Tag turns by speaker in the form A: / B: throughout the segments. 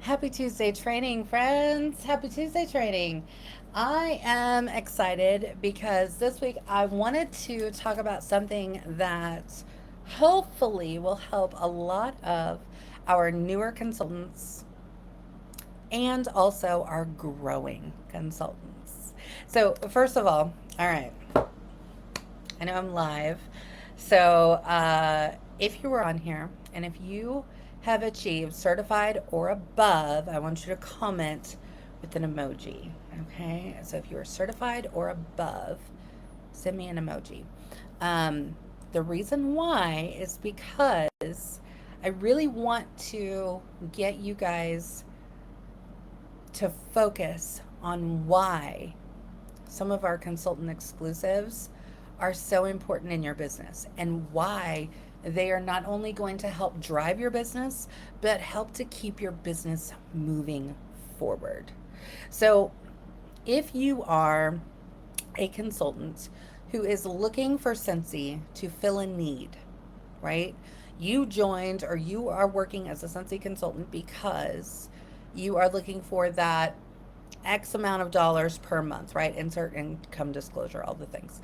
A: Happy Tuesday training, friends. Happy Tuesday training. I am excited because this week I wanted to talk about something that hopefully will help a lot of our newer consultants and also our growing consultants. So, first of all right, I know I'm live. So, if you were on here and if you have achieved certified or above, I want you to comment with an emoji. Okay. So, if you are certified or above, send me an emoji. Um, the reason why is because I really want to get you guys to focus on why some of our consultant exclusives are so important in your business and why they are not only going to help drive your business, but help to keep your business moving forward. So, if you are a consultant who is looking for Scentsy to fill a need, right? You joined or you are working as a Scentsy consultant because you are looking for that X amount of dollars per month, right? Insert income disclosure, all the things.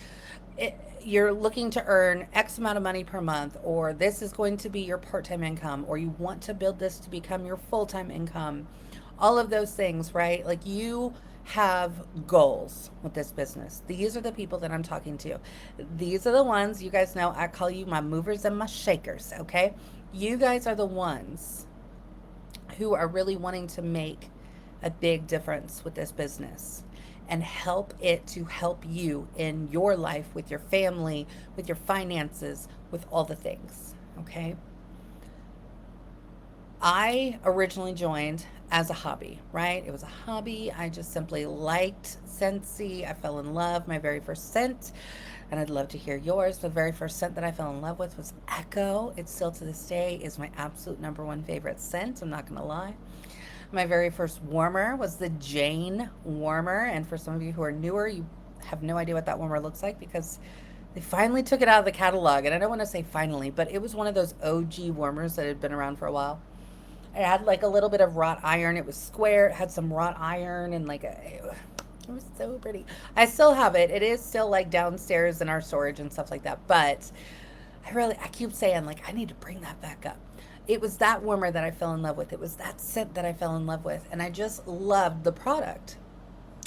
A: You're looking to earn X amount of money per month, or this is going to be your part time income, or you want to build this to become your full time income. All of those things, right? Like you have goals with this business. These are the people that I'm talking to. These are the ones you guys know I call you my movers and my shakers, okay? You guys are the ones who are really wanting to make a big difference with this business and help it to help you in your life, with your family, with your finances, with all the things. Okay. I originally joined as a hobby, right? It was a hobby. I just simply liked Scentsy. I fell in love. My very first scent, and I'd love to hear yours. The very first scent that I fell in love with was Echo. It still to this day is my absolute number one favorite scent. I'm not going to lie. My very first warmer was the Jane warmer. And for some of you who are newer, you have no idea what that warmer looks like because they finally took it out of the catalog. And I don't want to say finally, but it was one of those OG warmers that had been around for a while. It had like a little bit of wrought iron. It was square. It had some wrought iron and it was so pretty. I still have it. It is still like downstairs in our storage and stuff like that. But I keep saying like I need to bring that back up. It was that warmer that I fell in love with. It was that scent that I fell in love with, and I just loved the product.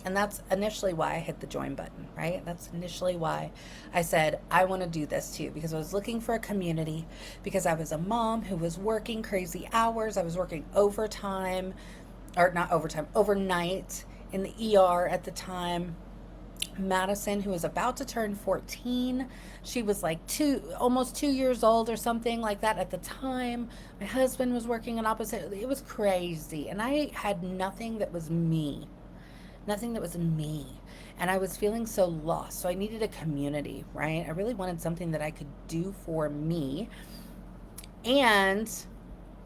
A: And that's initially why I hit the join button, right? That's initially why I said, I want to do this too, because I was looking for a community, because I was a mom who was working crazy hours. I was working overtime, or not overtime, overnight in the ER at the time. Madison, who was about to turn 14. She was like almost 2 years old or something like that at the time. My husband was working on opposite. It was crazy. And I had nothing that was me, nothing that was me. And I was feeling so lost. So I needed a community, right? I really wanted something that I could do for me. And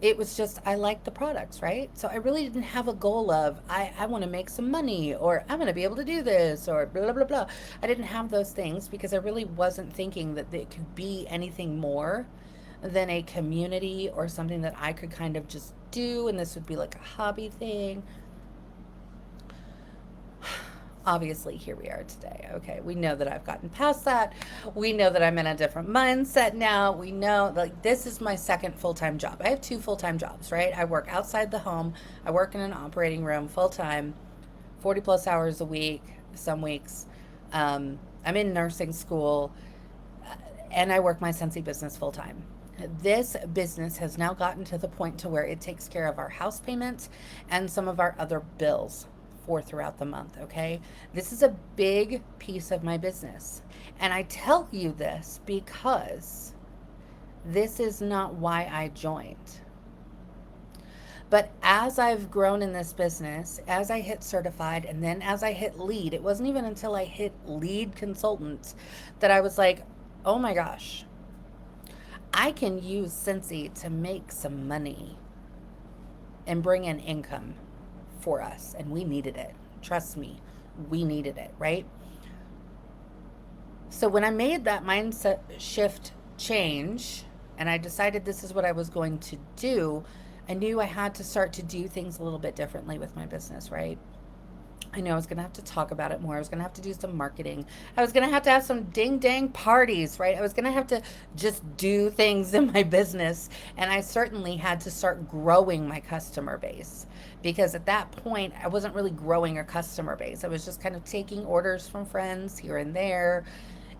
A: it was just I liked the products, right? So I really didn't have a goal of I want to make some money or I'm going to be able to do this or blah blah blah. I didn't have those things because I really wasn't thinking that it could be anything more than a community or something that I could kind of just do and this would be like a hobby thing. Obviously, here we are today. Okay, we know that I've gotten past that. We know that I'm in a different mindset now. We know like this is my second full-time job. I have two full-time jobs, right? I work outside the home. I work in an operating room full-time, 40 plus hours a week, some weeks. I'm in nursing school and I work my Scentsy business full-time. This business has now gotten to the point to where it takes care of our house payments and some of our other bills for throughout the month, okay? This is a big piece of my business. And I tell you this because this is not why I joined. But as I've grown in this business, as I hit certified, and then as I hit lead, it wasn't even until I hit lead consultant that I was like, oh my gosh, I can use Scentsy to make some money and bring in income for us. And we needed it. Trust me, we needed it, right? So when I made that mindset shift change and I decided this is what I was going to do, I knew I had to start to do things a little bit differently with my business, right? I knew I was going to have to talk about it more. I was going to have to do some marketing. I was going to have some ding dang parties, right? I was going to have to just do things in my business. And I certainly had to start growing my customer base because at that point, I wasn't really growing a customer base. I was just kind of taking orders from friends here and there.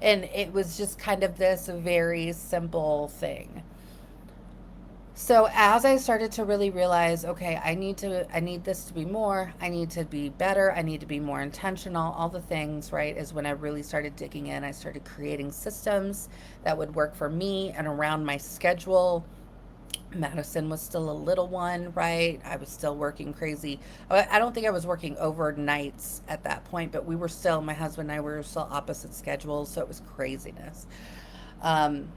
A: And it was just kind of this very simple thing. So as I started to really realize, okay, I need this to be more, I need to be better, I need to be more intentional, all the things, right, is when I really started digging in. I started creating systems that would work for me and around my schedule. Madison was still a little one, right? I was still working crazy. I don't think I was working overnights at that point, but we were still, my husband and I were still opposite schedules, so it was craziness. Um,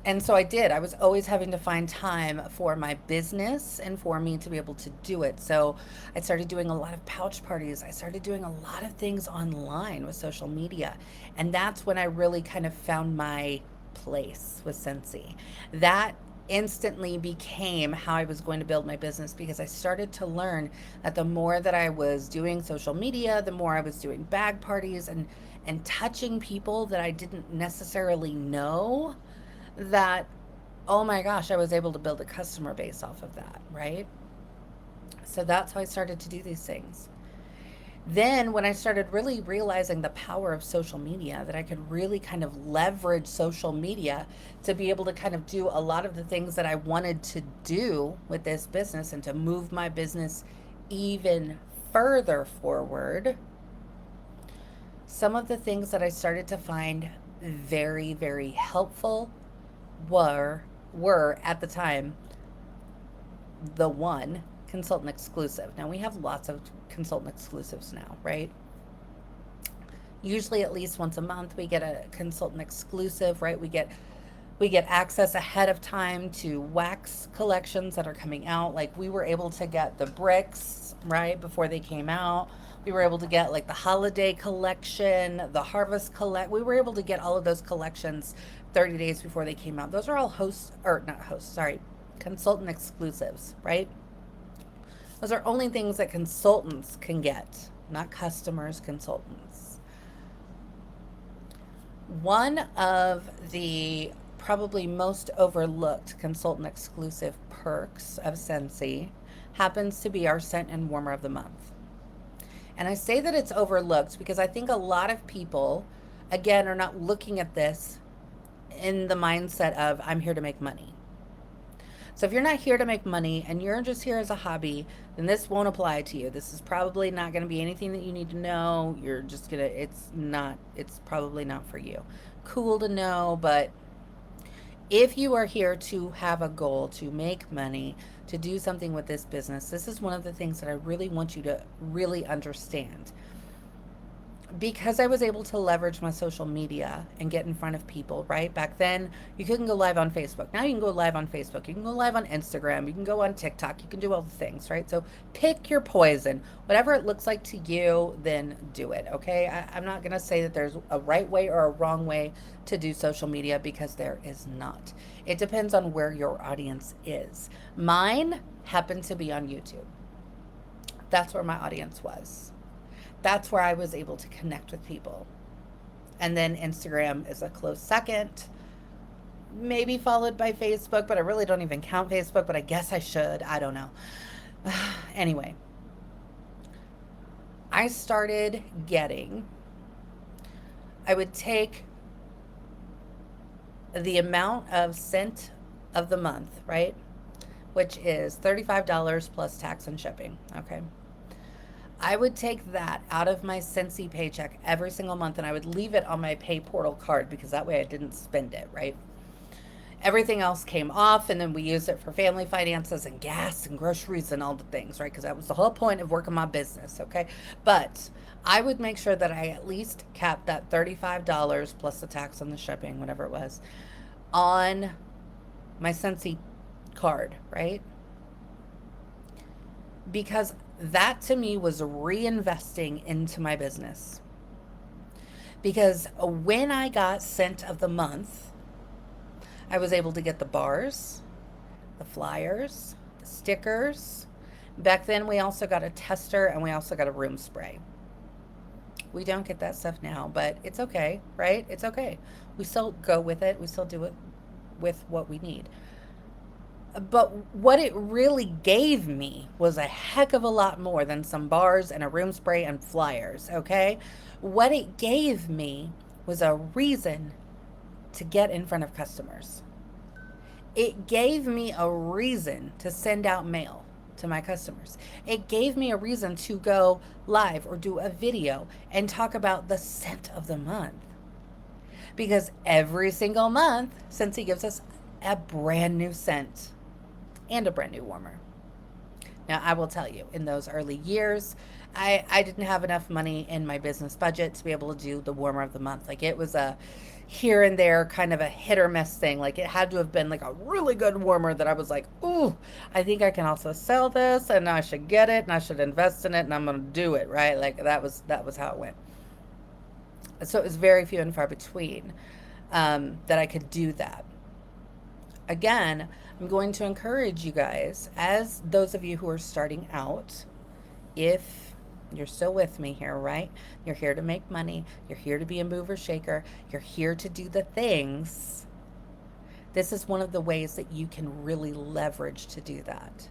A: and so I did. I was always having to find time for my business and for me to be able to do it. So I started doing a lot of pouch parties. I started doing a lot of things online with social media. And that's when I really kind of found my place with Scentsy. That instantly became how I was going to build my business because I started to learn that the more that I was doing social media, the more I was doing bag parties and touching people that I didn't necessarily know, that, oh my gosh, I was able to build a customer base off of that, right? So that's how I started to do these things. Then, when I started really realizing the power of social media, that I could really kind of leverage social media to be able to kind of do a lot of the things that I wanted to do with this business and to move my business even further forward, some of the things that I started to find very, very helpful were were at the time the one consultant exclusive. Now we have lots of consultant exclusives now, right? Usually at least once a month we get a consultant exclusive, right? We get access ahead of time to wax collections that are coming out. Like we were able to get the bricks, right, before they came out. We were able to get like the holiday collection, the harvest collect. We were able to get all of those collections 30 days before they came out. Those are all hosts, or not hosts, sorry, consultant exclusives, right? Those are only things that consultants can get, not customers, consultants. One of the probably most overlooked consultant exclusive perks of Scentsy happens to be our scent and warmer of the month. And I say that it's overlooked because I think a lot of people, again, are not looking at this in the mindset of, I'm here to make money. So if you're not here to make money and you're just here as a hobby, then this won't apply to you. This is probably not going to be anything that you need to know. You're just going to, it's probably not for you. Cool to know, but if you are here to have a goal, to make money, to do something with this business, this is one of the things that I really want you to really understand. Because I was able to leverage my social media and get in front of people, right? Back then, you couldn't go live on Facebook. Now you can go live on Facebook. You can go live on Instagram. You can go on TikTok. You can do all the things, right? So pick your poison. Whatever it looks like to you, then do it, okay? I'm not going to say that there's a right way or a wrong way to do social media because there is not. It depends on where your audience is. Mine happened to be on YouTube. That's where my audience was. That's where I was able to connect with people. And then Instagram is a close second, maybe followed by Facebook, but I really don't even count Facebook, but I guess I should. I don't know. Anyway, I started getting, I would take the amount of scent of the month, right? Which is $35 plus tax and shipping. Okay. I would take that out of my Scentsy paycheck every single month and I would leave it on my pay portal card because that way I didn't spend it, right? Everything else came off and then we used it for family finances and gas and groceries and all the things, right? Because that was the whole point of working my business, okay? But I would make sure that I at least capped that $35 plus the tax on the shipping, whatever it was, on my Scentsy card, right? Because that to me was reinvesting into my business. Because when I got scent of the month, I was able to get the bars, the flyers, stickers. Back then, we also got a tester and we also got a room spray. We don't get that stuff now, but it's okay, right? It's okay. We still go with it. We still do it with what we need. But what it really gave me was a heck of a lot more than some bars and a room spray and flyers, okay? What it gave me was a reason to get in front of customers. It gave me a reason to send out mail to my customers. It gave me a reason to go live or do a video and talk about the scent of the month. Because every single month, Scentsy gives us a brand new scent and a brand new warmer. Now, I will tell you, in those early years, I didn't have enough money in my business budget to be able to do the warmer of the month. Like, it was a here and there kind of a hit or miss thing. Like, it had to have been like a really good warmer that I was like, ooh, I think I can also sell this and I should get it and I should invest in it and I'm going to do it, right? Like, that was how it went. So it was very few and far between that I could do that. Again, I'm going to encourage you guys, as those of you who are starting out, if you're still with me here, right? You're here to make money. You're here to be a mover shaker. You're here to do the things. This is one of the ways that you can really leverage to do that.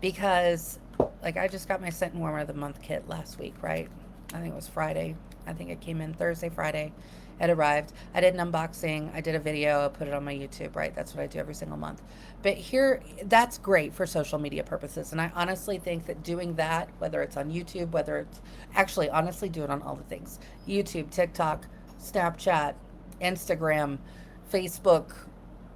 A: Because, like, I just got my Scent and Warmer of the Month kit last week, right? I think it was Friday. I think it came in Thursday, Friday. It arrived. I did an unboxing. I did a video. I put it on my YouTube, right? That's what I do every single month. But here, that's great for social media purposes. And I honestly think that doing that, whether it's on YouTube, whether it's actually, honestly, do it on all the things: YouTube, TikTok, Snapchat, Instagram, Facebook,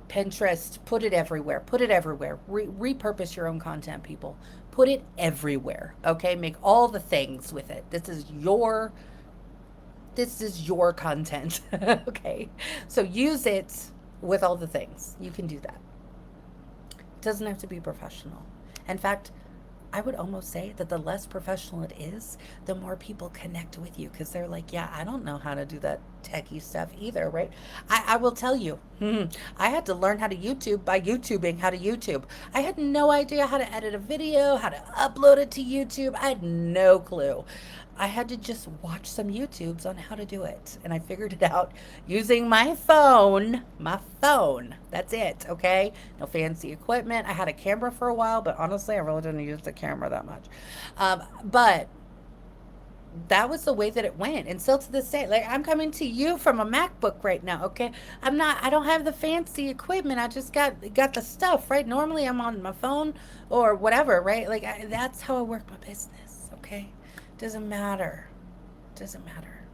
A: Pinterest, put it everywhere. Put it everywhere. Repurpose your own content, people. Put it everywhere, okay? Make all the things with it. This is your content, okay? So use it with all the things. You can do that. It doesn't have to be professional. In fact, I would almost say that the less professional it is, the more people connect with you because they're like, yeah, I don't know how to do that techie stuff either, right? I will tell you, I had to learn how to YouTube by YouTubing how to YouTube. I had no idea how to edit a video, how to upload it to YouTube. I had no clue. I had to just watch some YouTubes on how to do it. And I figured it out using my phone. My phone. That's it, okay? No fancy equipment. I had a camera for a while, but honestly, I really didn't use the camera that much. But that was the way that it went. And still to this day, like, I'm coming to you from a MacBook right now, okay? I don't have the fancy equipment. I just got the stuff, right? Normally I'm on my phone or whatever, right? Like, that's how I work my business, okay? Doesn't matter. Doesn't matter.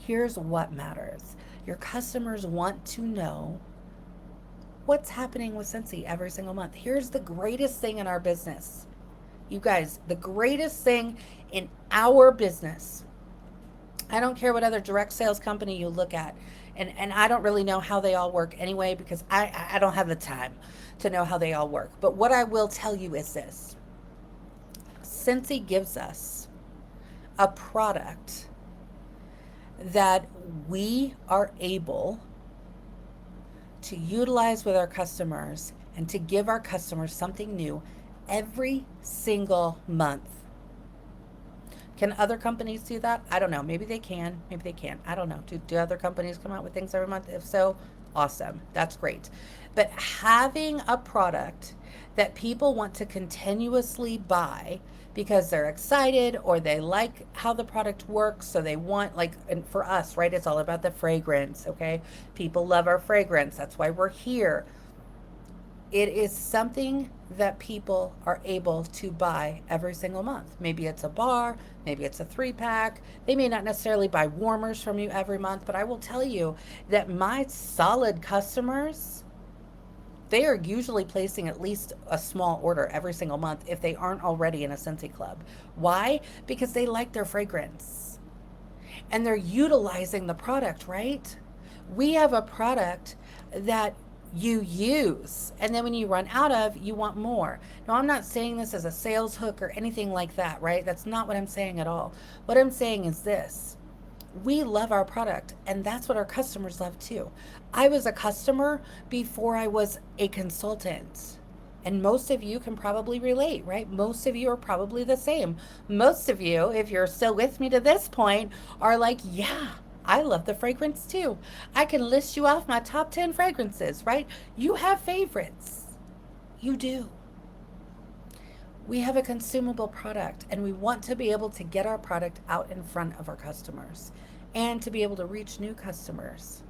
A: Here's what matters. Your customers want to know what's happening with Scentsy every single month. Here's the greatest thing in our business. You guys, the greatest thing in our business. I don't care what other direct sales company you look at. And I don't really know how they all work anyway because I don't have the time to know how they all work. But what I will tell you is this. Scentsy gives us a product that we are able to utilize with our customers and to give our customers something new every single month. Can other companies do that? I don't know. Maybe they can. Maybe they can't. I don't know. Do other companies come out with things every month? If so, awesome. That's great. But having a product that people want to continuously buy because they're excited or they like how the product works, so they want, like, and for us, right, it's all about the fragrance, okay? People love our fragrance. That's why we're here. It is something that people are able to buy every single month. Maybe it's a bar, maybe it's a 3-pack. They may not necessarily buy warmers from you every month, but I will tell you that my solid customers, they are usually placing at least a small order every single month if they aren't already in a Scentsy club. Why? Because they like their fragrance and they're utilizing the product, right? We have a product that you use, and then when you run out of, you want more. Now, I'm not saying this as a sales hook or anything like that, right? That's not what I'm saying at all. What I'm saying is this. We love our product, and that's what our customers love too. I was a customer before I was a consultant. And most of you can probably relate, right? Most of you are probably the same. Most of you, if you're still with me to this point, are like, yeah, I love the fragrance too. I can list you off my top 10 fragrances, right? You have favorites. You do. We have a consumable product and we want to be able to get our product out in front of our customers and to be able to reach new customers.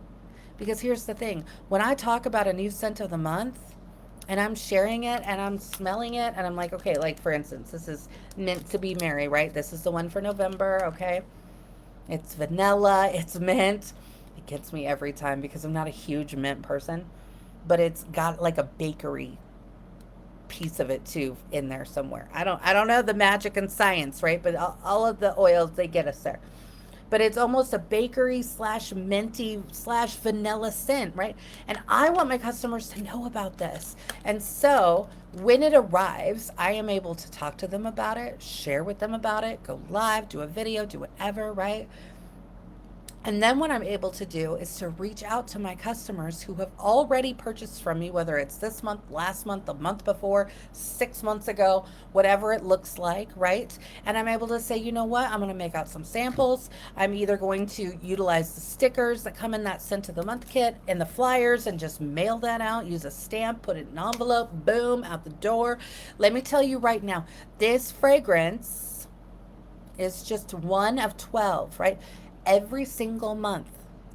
A: Because here's the thing, when I talk about a new scent of the month and I'm sharing it and I'm smelling it and I'm like, okay, like for instance, this is Meant to Be Merry, right? This is the one for November, okay? It's vanilla, it's mint. It gets me every time because I'm not a huge mint person, but it's got like a bakery piece of it too in there somewhere. I don't know the magic and science, right? But all of the oils, they get us there. But it's almost a bakery slash minty slash vanilla scent, right? And I want my customers to know about this. And so when it arrives, I am able to talk to them about it, share with them about it, go live, do a video, do whatever, right? And then what I'm able to do is to reach out to my customers who have already purchased from me, whether it's this month, last month, the month before, 6 months ago, whatever it looks like, right? And I'm able to say, you know what? I'm going to make out some samples. I'm either going to utilize the stickers that come in that scent of the month kit and the flyers and just mail that out, use a stamp, put it in an envelope, boom, out the door. Let me tell you right now, this fragrance is just one of 12, right? Every single month,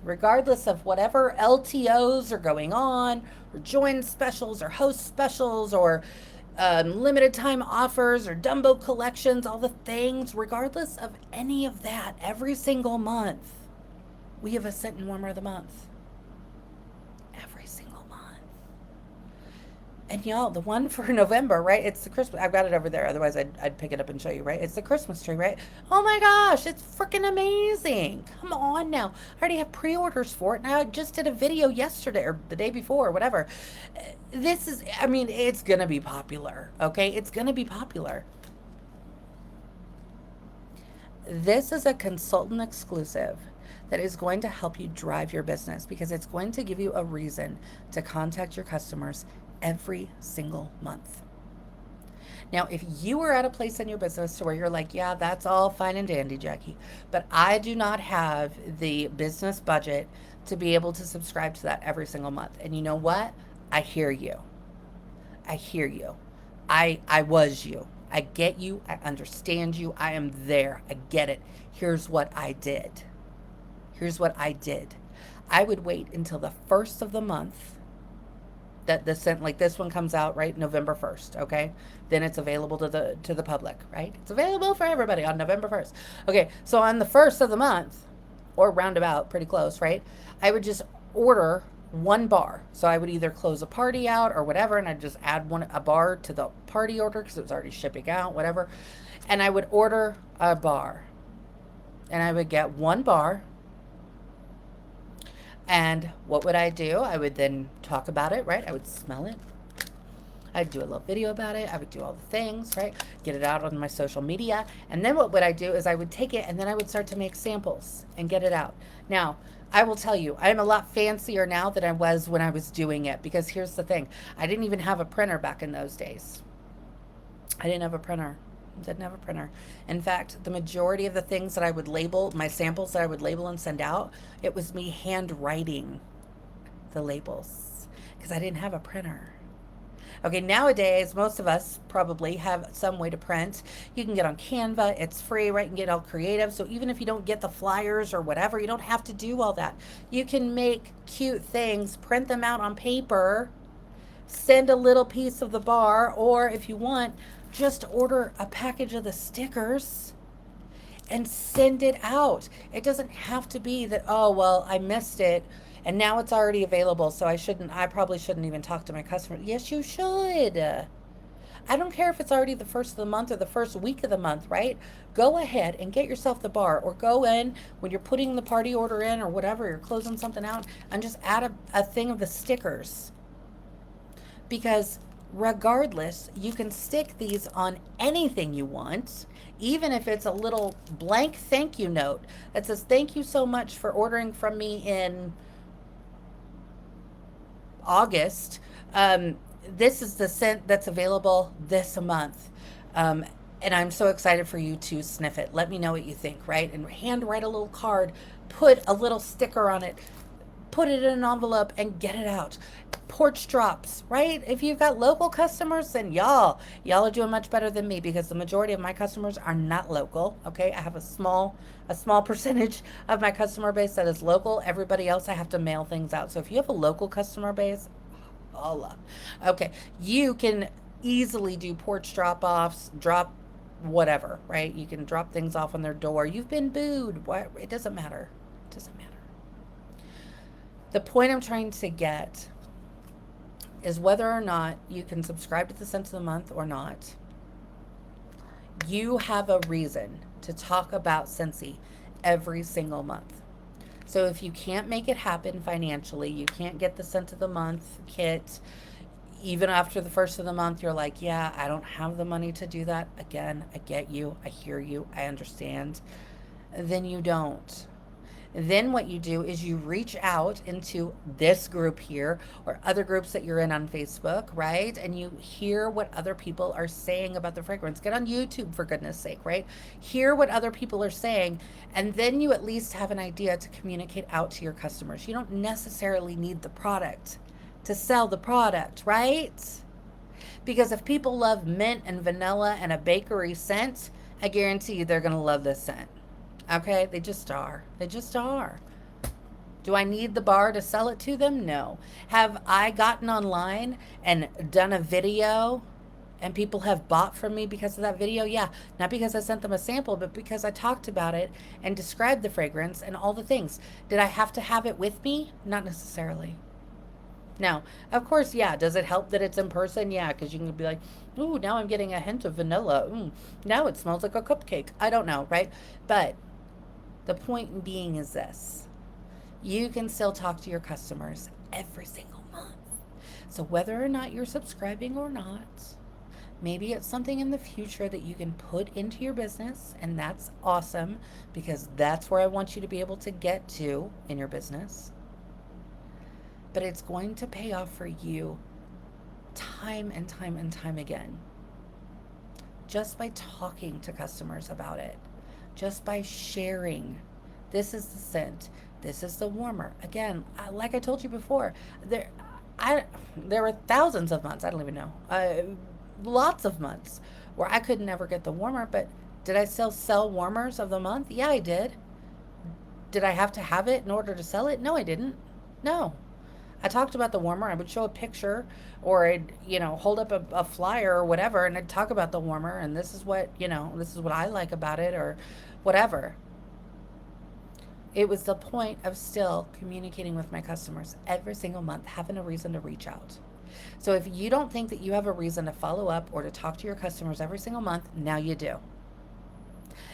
A: regardless of whatever LTOs are going on, or join specials, or host specials, or limited time offers, or Dumbo collections, all the things, regardless of any of that, every single month, we have a scent and warmer of the month. Every single month. And y'all, the one for November, right? It's the Christmas. I've got it over there. Otherwise, I'd pick it up and show you, right? It's the Christmas tree, right? Oh my gosh, it's freaking amazing. Come on now. I already have pre-orders for it. And I just did a video yesterday or the day before, or whatever. This is, I mean, it's going to be popular, okay? It's going to be popular. This is a consultant exclusive that is going to help you drive your business because it's going to give you a reason to contact your customers every single month. Now, if you are at a place in your business to where you're like, yeah, that's all fine and dandy, Jacqui, but I do not have the business budget to be able to subscribe to that every single month. And you know what? I hear you. I hear you. I was you. I get you. I understand you. I am there. I get it. Here's what I did. Here's what I did. I would wait until the first of the month that the scent, like this one comes out, right, November 1st, okay? Then it's available to the public, right? It's available for everybody on November 1st. Okay, so on the 1st of the month, or roundabout, pretty close, right? I would just order one bar. So I would either close a party out or whatever, and I'd just add a bar to the party order because it was already shipping out, whatever. And I would order a bar. And I would get one bar. And what would I do? I would then talk about it, right? I would smell it. I'd do a little video about it. I would do all the things, right? Get it out on my social media. And then what would I do is I would take it and then I would start to make samples and get it out. Now, I will tell you, I'm a lot fancier now than I was when I was doing it because here's the thing. I didn't even have a printer back in those days. I didn't have a printer. Didn't have a printer. In fact, the majority of the things that I would label, my samples that I would label and send out, it was me handwriting the labels because I didn't have a printer. Okay, nowadays, most of us probably have some way to print. You can get on Canva. It's free, right? You can get all creative. So even if you don't get the flyers or whatever, you don't have to do all that. You can make cute things, print them out on paper, send a little piece of the bar, or if you want, just order a package of the stickers and send it out. It doesn't have to be that, oh, well, I missed it and now it's already available, so I probably shouldn't even talk to my customer. Yes, you should. I don't care if it's already the first of the month or the first week of the month, right? Go ahead and get yourself the bar, or go in when you're putting the party order in or whatever, you're closing something out, and just add a thing of the stickers. Because regardless, you can stick these on anything you want, even if it's a little blank thank you note that says, thank you so much for ordering from me in August. this is the scent that's available this month. Um, and I'm so excited for you to sniff it. Let me know what you think, right? And handwrite a little card, put a little sticker on it, put it in an envelope, and get it out. Porch drops, right? If you've got local customers, then y'all are doing much better than me, because the majority of my customers are not local. Okay, I have a small percentage of my customer base that is local. Everybody else, I have to mail things out. So if you have a local customer base, Allah. Okay, you can easily do porch drop offs, drop whatever, right? You can drop things off on their door. You've been booed. What? It doesn't matter. It doesn't matter. The point I'm trying to get is whether or not you can subscribe to the Scent of the Month or not, you have a reason to talk about Scentsy every single month. So if you can't make it happen financially, you can't get the Scent of the Month kit, even after the first of the month, you're like, yeah, I don't have the money to do that. Again, I get you. I hear you. I understand. Then you don't. Then what you do is you reach out into this group here or other groups that you're in on Facebook, right? And you hear what other people are saying about the fragrance. Get on YouTube, for goodness sake, right? Hear what other people are saying, and then you at least have an idea to communicate out to your customers. You don't necessarily need the product to sell the product, right? Because if people love mint and vanilla and a bakery scent, I guarantee you they're going to love this scent. Okay? They just are. They just are. Do I need the bar to sell it to them? No. Have I gotten online and done a video and people have bought from me because of that video? Yeah. Not because I sent them a sample, but because I talked about it and described the fragrance and all the things. Did I have to have it with me? Not necessarily. Now, of course, yeah. Does it help that it's in person? Yeah, because you can be like, ooh, now I'm getting a hint of vanilla. Now it smells like a cupcake. I don't know, right? But the point being is this: you can still talk to your customers every single month. So whether or not you're subscribing or not, maybe it's something in the future that you can put into your business, and that's awesome, because that's where I want you to be able to get to in your business. But it's going to pay off for you time and time and time again, just by talking to customers about it, just by sharing. This is the scent. This is the warmer. Again, like I told you before, there were thousands of months. I don't even know, lots of months where I could never get the warmer. But did I still sell warmers of the month? Yeah, I did. Did I have to have it in order to sell it? No, I didn't. No. I talked about the warmer. I would show a picture, or I'd, hold up a flyer or whatever, and I'd talk about the warmer, and this is what, this is what I like about it, or whatever. It was the point of still communicating with my customers every single month, having a reason to reach out. So if you don't think that you have a reason to follow up or to talk to your customers every single month, now you do.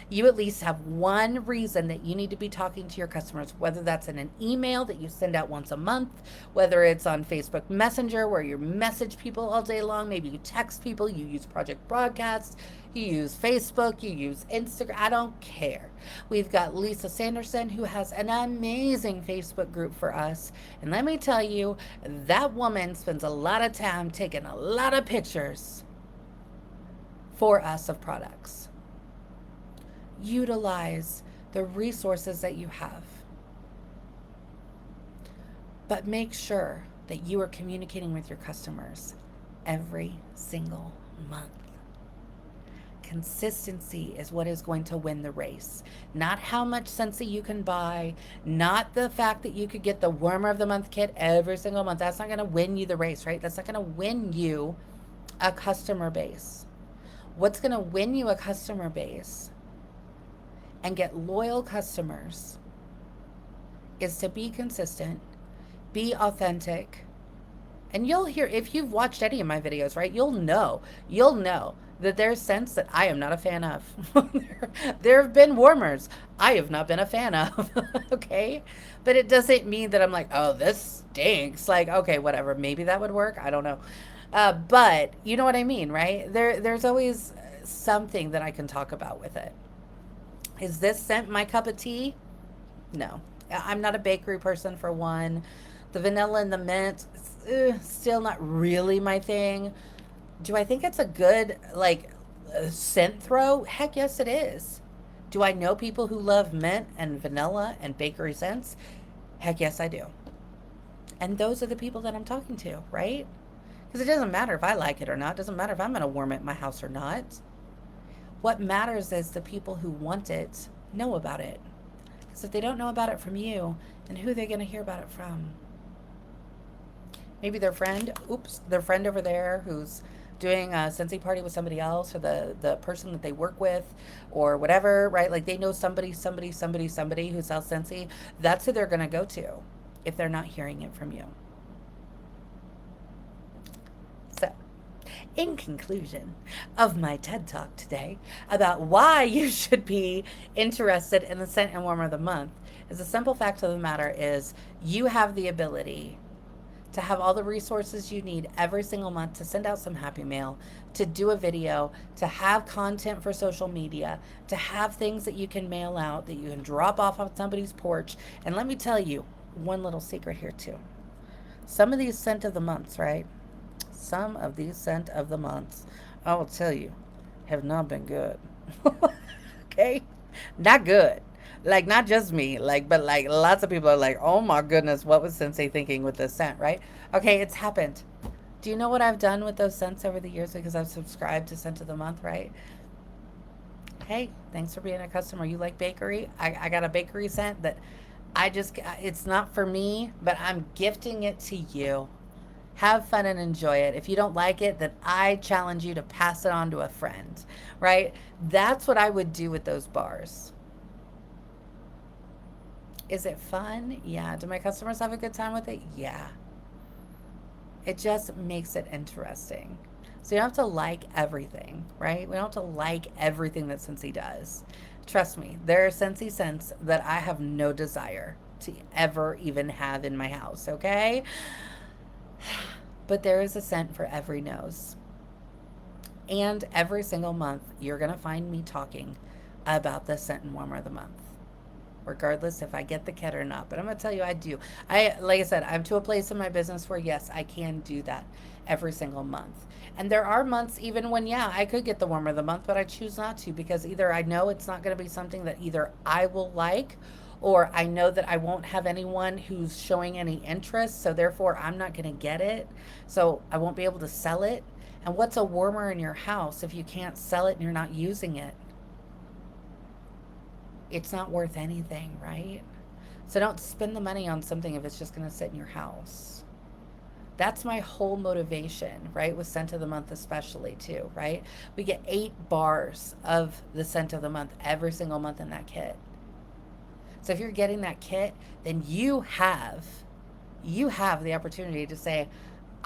A: You at least have one reason that you need to be talking to your customers, whether that's in an email that you send out once a month, whether it's on Facebook Messenger where you message people all day long, maybe you text people, you use Project Broadcast, you use Facebook, you use Instagram, I don't care. We've got Lisa Sanderson, who has an amazing Facebook group for us. And let me tell you, that woman spends a lot of time taking a lot of pictures for us of products. Utilize the resources that you have, but make sure that you are communicating with your customers every single month. Consistency is what is going to win the race. Not how much Scentsy you can buy, not the fact that you could get the Warmer of the Month kit every single month. That's not going to win you the race, right? That's not going to win you a customer base. What's going to win you a customer base and get loyal customers is to be consistent, be authentic. And you'll hear, if you've watched any of my videos, right, you'll know that there's scents that I am not a fan of. There have been warmers I have not been a fan of. Okay? But it doesn't mean that I'm like, oh, this stinks. Like, okay, whatever. Maybe that would work. I don't know. But you know what I mean, right? There's always something that I can talk about with it. Is this scent my cup of tea? No. I'm not a bakery person, for one. The vanilla and the mint, still not really my thing. Do I think it's a good, like, scent throw? Heck yes, it is. Do I know people who love mint and vanilla and bakery scents? Heck yes, I do. And those are the people that I'm talking to, right? Because it doesn't matter if I like it or not. It doesn't matter if I'm going to warm it in my house or not. What matters is the people who want it know about it. Because if they don't know about it from you, then who are they going to hear about it from? Maybe their friend, their friend over there who's doing a Scentsy party with somebody else, or the person that they work with, or whatever, right? Like they know somebody who sells Scentsy. That's who they're going to go to if they're not hearing it from you. So, in conclusion of my TED Talk today about why you should be interested in the scent and warmer of the month, is the simple fact of the matter is you have the ability to have all the resources you need every single month to send out some happy mail, to do a video, to have content for social media, to have things that you can mail out, that you can drop off on somebody's porch. And let me tell you one little secret here too. Some of these scent of the months, right? Some of these scent of the months, I will tell you, have not been good. Okay? Not good. Like, not just me, like, but like lots of people are like, oh my goodness, what was Sensei thinking with this scent, right? Okay, it's happened. Do you know what I've done with those scents over the years, because I've subscribed to Scent of the Month, right? Hey, thanks for being a customer. You like bakery? I got a bakery scent that it's not for me, but I'm gifting it to you. Have fun and enjoy it. If you don't like it, then I challenge you to pass it on to a friend, right? That's what I would do with those bars. Is it fun? Yeah. Do my customers have a good time with it? Yeah. It just makes it interesting. So you don't have to like everything, right? We don't have to like everything that Scentsy does. Trust me, there are Scentsy scents that I have no desire to ever even have in my house, okay? But there is a scent for every nose. And every single month, you're going to find me talking about the scent and warmer of the month, regardless if I get the kit or not. But I'm going to tell you, I do. Like I said, I'm to a place in my business where, yes, I can do that every single month. And there are months even when, yeah, I could get the warmer of the month, but I choose not to, because either I know it's not going to be something that either I will like, or I know that I won't have anyone who's showing any interest. So therefore, I'm not going to get it. So I won't be able to sell it. And what's a warmer in your house if you can't sell it and you're not using it? It's not worth anything, right? So don't spend the money on something if it's just going to sit in your house. That's my whole motivation, right? With Scent of the Month, especially, too, right? We get 8 bars of the Scent of the Month every single month in that kit. So if you're getting that kit, then you have the opportunity to say,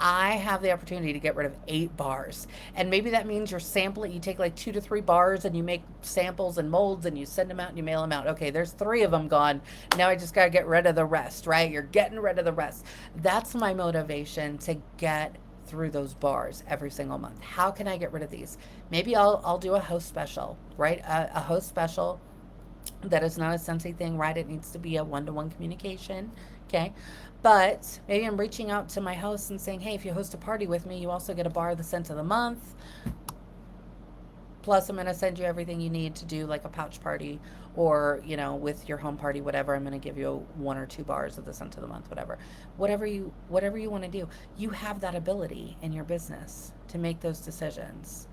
A: I have the opportunity to get rid of 8 bars. And maybe that means you're sampling, you take like 2 to 3 bars and you make samples and molds and you send them out and you mail them out. Okay, there's 3 of them gone. Now I just got to get rid of the rest, right? You're getting rid of the rest. That's my motivation to get through those bars every single month. How can I get rid of these? Maybe I'll do a host special, right? A host special that is not a Scentsy thing, right? It needs to be a one-to-one communication, okay? But maybe I'm reaching out to my hosts and saying, hey, if you host a party with me, you also get a bar of the Scent of the Month. Plus, I'm going to send you everything you need to do like a pouch party, or, you know, with your home party, whatever. I'm going to give you 1 or 2 bars of the Scent of the Month, whatever. Whatever you want to do. You have that ability in your business to make those decisions.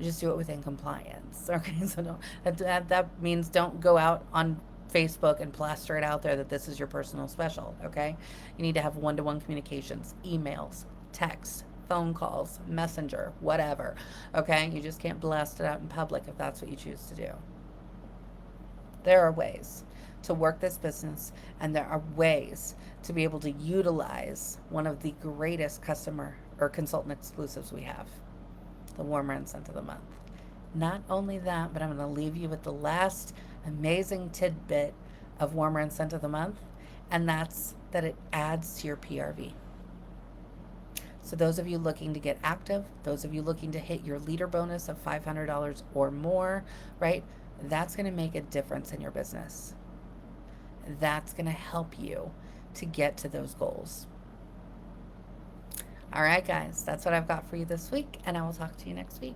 A: Just do it within compliance. Okay, so that means don't go out on Facebook and plaster it out there that this is your personal special. Okay, you need to have one-to-one communications, emails, texts, phone calls, messenger, whatever. Okay, you just can't blast it out in public if that's what you choose to do. There are ways to work this business, and there are ways to be able to utilize one of the greatest customer or consultant exclusives we have, the warmer and Scent of the Month. Not only that, but I'm going to leave you with the last amazing tidbit of warmer and Scent of the Month, and that's that it adds to your PRV. So those of you looking to get active, those of you looking to hit your leader bonus of $500 or more, right? That's going to make a difference in your business. That's going to help you to get to those goals. All right, guys, that's what I've got for you this week, and I will talk to you next week.